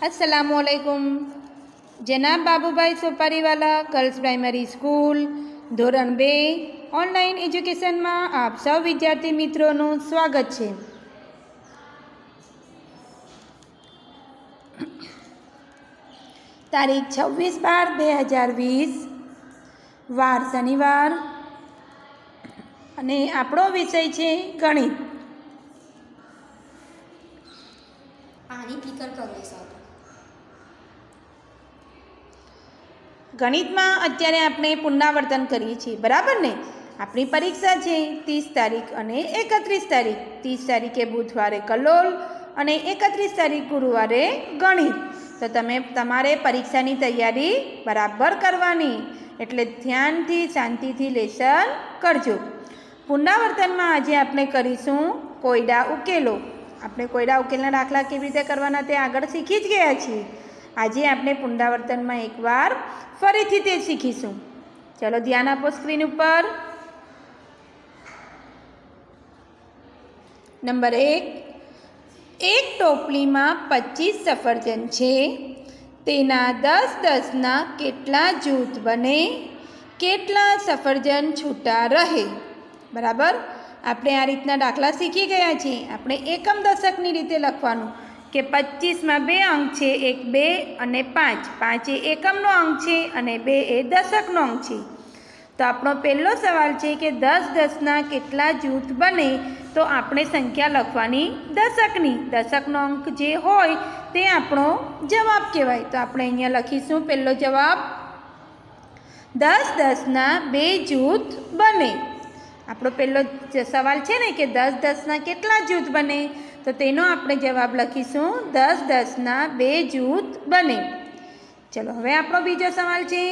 अस्सलामुअलैकुम। जनाब Babubhai सोपारीवाला girls primary school धोरण 2 ऑनलाइन एज्युकेशन में आप सौ विद्यार्थी मित्रों स्वागत है। तारीख 26/12/2020 वार शनिवार अने आपणो विषय है गणित। गणित में अत्यारे आपणे पुनरावर्तन करीए छीए, बराबर ने। अपनी परीक्षा है 30 तारीख अने 31 तारीख। 30 तारीखे बुधवारे कलोल अने 31 तारीख गुरुवारे गणित। तो तमे तमारे परीक्षानी तैयारी बराबर करवानी, एटले ध्यानथी शांतिथी लेसन करजो। पुनरावर्तन में आज आपणे करीशुं कोयडा उकेलो। आपणे कोयडा उकेलना दाखला केवी रीते करवाना ते आगळ शीखी ज गया छीए। आज आपणे पुनरावर्तन में एक बार फरीथी ते शीखीशुं। चलो ध्यान आपो स्क्रीन पर। नंबर 1, एक टोपली में 25 सफरजन छे, तेना 10-10 ना केटला जूथ बने, केटला सफरजन छूटा रहे। बराबर। आपणे आ रीतना दाखला शीखी गया छे। आपणे एकम दशकनी रीते लखवानुं के 25 में 2 अंक छे, 1 2 अने 5। 5 ए एकमनो अंक छे अने 2 ए दशकनो अंक छे। तो आपणो पहलो सवाल छे के 10-10 ना केटला जूथ बने, तो आपणे संख्या लखवानी दशकनी। दशकनो अंक जे होय ते आपणो जवाब कहेवाय। तो आपणे अहींया लखीशुं पहलो जवाब 10-10 ना 2 जूथ बने। आपणो पहलो सवाल छे ने के 10-10 ना केटला जूथ बने, तो तेनो आपणे जवाब लखीशुं 10-10 ना 2 जूथ बने। चलो हवे आपणो बीजो सवाल छे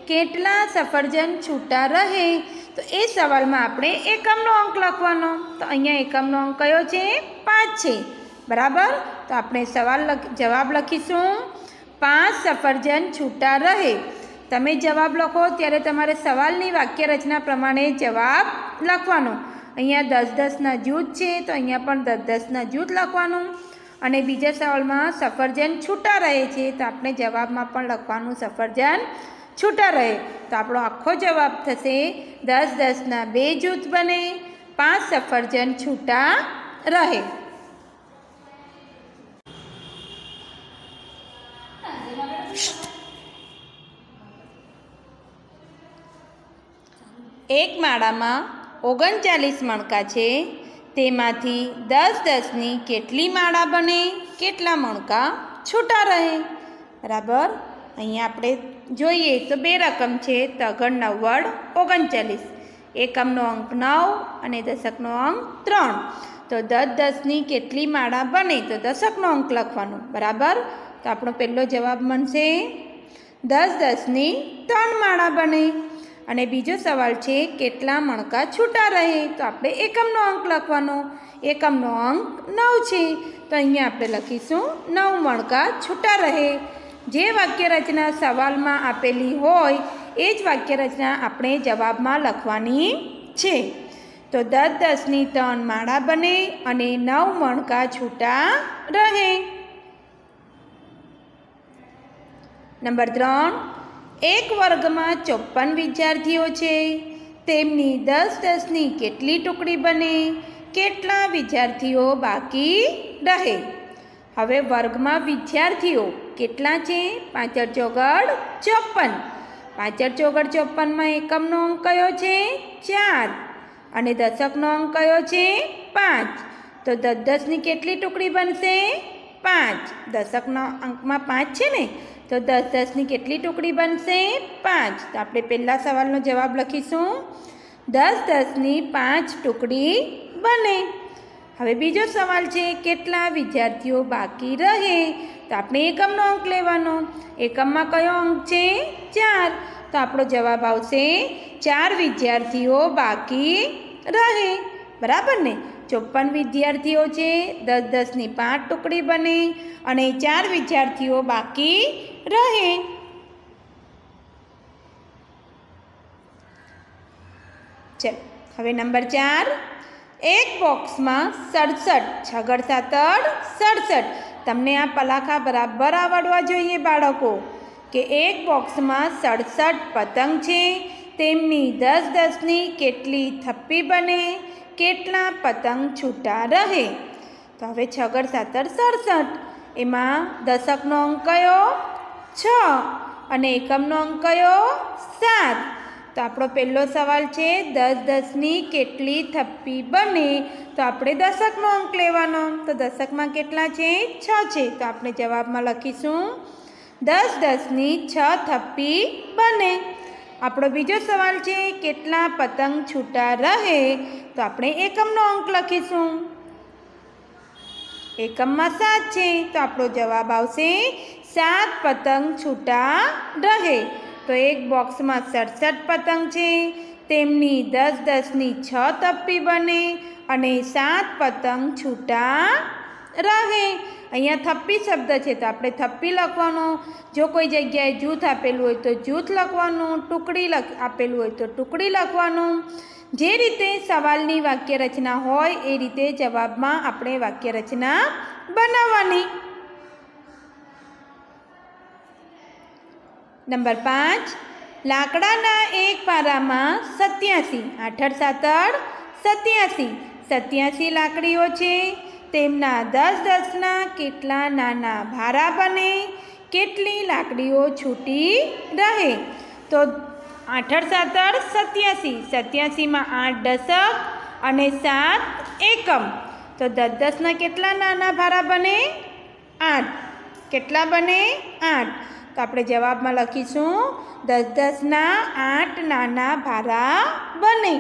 केटला सफरजन छूटा रहे। तो ए सवाल में आपणे एकमनो अंक लखवानो। तो अहींया एकमनो अंक कयो छे? 5 छे। बराबर। तो आपणे जवाब लखीशुं 5 सफरजन छूटा रहे। तमे जवाब लखो त्यारे तमारे सवालनी वाक्य रचना प्रमाणे जवाब लखवानो। अहींया 10-10 ना जूथ छे, तो अहींया पण 10-10 ना जूथ लखवानुं। अने बीजा सवाल में सफरजन छूटा रहे छे, तो आपणे जवाब में पण लखवानुं सफरजन छूटा रहे। तो आपणो आखो जवाब थशे 10-10 ना 2 जूथ बने, 5 सफरजन छूटा रहे। एक माळा में 39 मणका छे, तेमांथी 10-10 नी केटली माळा बने, केटला मणका छूटा रहे। बराबर। अहीं आपणे जोईए तो 2 रकम छे, तगड़ 9-39। एकमनो अंक 9 अने दशकनो अंक 3। तो 10-10 नी केटली माळा बने, तो दशकनो अंक लखवानो। बराबर। तो आपणो पहलो जवाब बनशे 10-10 नी 3 माळा बने। अने बीजो सवाल छे केटला मणका छूटा रहे, तो आपणे एकमनो अंक लखवानो। एकमनो अंक 9 छे, तो अहींया आपणे लखीशुं 9 मणका छूटा रहे। जे वाक्य रचना सवाल में आपेली होय ए ज वाक्य रचना आपणे जवाब में लखवानी छे। तो 10-10 नी 3 माळा बने अने 9 मणका छूटा रहे। नंबर 3, एक वर्ग में 54 विद्यार्थीओ छे, तेमनी 10-10 नी केटली टुकड़ी बने, केटला विद्यार्थीओ बाकी रहे। हवे वर्ग में विद्यार्थीओ केटला छे? 5-4 54। 5-4 54 में एकमनो अंक कयो छे? 4 अने दशकनो अंक कयो छे? 5। तो 10-10 नी केटली टुकड़ी बनशे? 5। दशकनो अंक में 5 छे ने, तो 10-10 नी केटली टुकड़ी बनशे? 5। तो आपणे पहला सवालनो जवाब लखीशुं 10-10 नी 5 टुकड़ी बने। हवे बीजो सवाल छे केटला विद्यार्थीओ बाकी रहे। तो आपणे एकमनो अंक लेवानो। एकम में कयो अंक छे? 4। तो आपणो जवाब आवशे 4 विद्यार्थीओ बाकी रहे। बराबर ने। 54 विद्यार्थीओ छे, 10-10 नी 5 टुकड़ी बने अने 4 विद्यार्थीओ बाकी रहे। चल हवे नंबर 4, एक बॉक्स में 67 6 × 7 = 67 તમને આ પલાખા બરાબર આવડવા જોઈએ બાળકો કે એક બોક્સમાં 67 પતંગ છે, તેમની 10-10ની કેટલી થપ્પી બને, કેટલા પતંગ છૂટા રહે. તો હવે 6 × 7 = 67. એમાં દશકનો અંક કયો? 6 અને એકમનો અંક કયો? 7. તો આપણો પહેલો સવાલ છે 10-10ની કેટલી થપ્પી બને, તો આપણે દશકનો અંક લેવાનો. તો દશકમાં કેટલા છે? 6 છે. તો આપણે જવાબમાં લખીશું 10-10ની 6 થપ્પી બને. આપણો બીજો સવાલ છે કેટલા પતંગ છૂટા રહે, તો આપણે એકમનો અંક લખીશું. એકમમાં 7 છે. તો આપણો જવાબ આવશે 7 પતંગ છૂટા રહે. તો એક બોક્સમાં 67 પતંગ છે, તેમની 10-10ની 6 થપ્પી બને અને 7 પતંગ છૂટા રહે. અહીંયા થપ્પી શબ્દ છે તો આપણે થપ્પી લખવાનો. જો કોઈ જગ્યાએ જૂથ આપેલું હોય તો જૂથ લખવાનું, ટુકડી આપેલું હોય તો ટુકડી લખવાનું. જે રીતે સવાલની વાક્ય રચના હોય એ રીતે જવાબમાં આપણે વાક્ય રચના બનાવવાની. નંબર 5, લાકડાના એક પારામાં 87, 8 × 7 = 87 લાકડીઓ છે, તેમના 10-10ના કેટલા નાના ભારા બને, કેટલી લાકડીઓ છૂટી રહે. તો 8 × 7 = 87. 87માં 8 દશક અને 7 એકમ. તો 10-10ના કેટલા નાના ભારા બને? 8. કેટલા બને? 8. તો આપણે જવાબમાં લખીશું 10-10ના 8 નાના ભારા બને.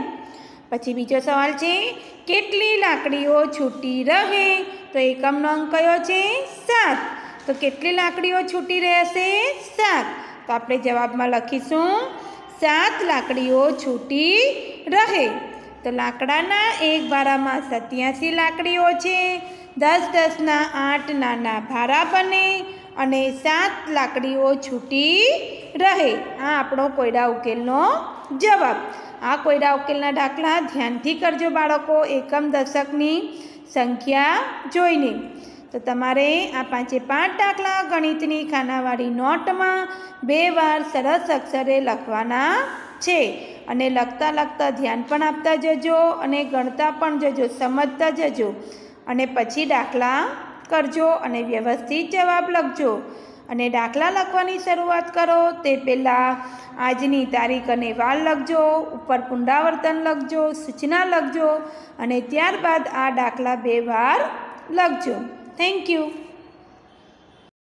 પછી બીજો સવાલ છે કેટલી લાકડીઓ છૂટી રહે, તો એકમનો અંક કયો છે? 7. તો કેટલી લાકડીઓ છૂટી રહેશે? 7. તો આપણે જવાબમાં લખીશું 7 લાકડીઓ છૂટી રહે. તો લાકડાના એક ભારામાં 87 લાકડીઓ છે, 10-10ના 8 નાના ભારા બને અને 7 લાકડીઓ છૂટી રહે. આ આપણો કોયડા ઉકેલનો જવાબ. આ કોયડા ઉકેલના દાખલા ધ્યાનથી કરજો બાળકો, એકમ દશકની સંખ્યા જોઈને. તો તમારે આ 5 દાખલા ગણિતની ખાનાવાળી નોટમાં 2 વાર સરસ અક્ષરે લખવાના છે. અને લખતા ધ્યાન પણ આપતા જજો અને ગણતા પણ જજો, સમજતા જજો. અને પછી દાખલા કરજો અને વ્યવસ્થિત જવાબ લખજો. અને દાખલા લખવાની શરૂઆત કરો તે પહેલાં આજની તારીખ અને વાર લખજો, ઉપર પુનરાવર્તન લખજો, સૂચના લખજો અને ત્યારબાદ આ દાખલા 2 વાર લખજો. Thank you.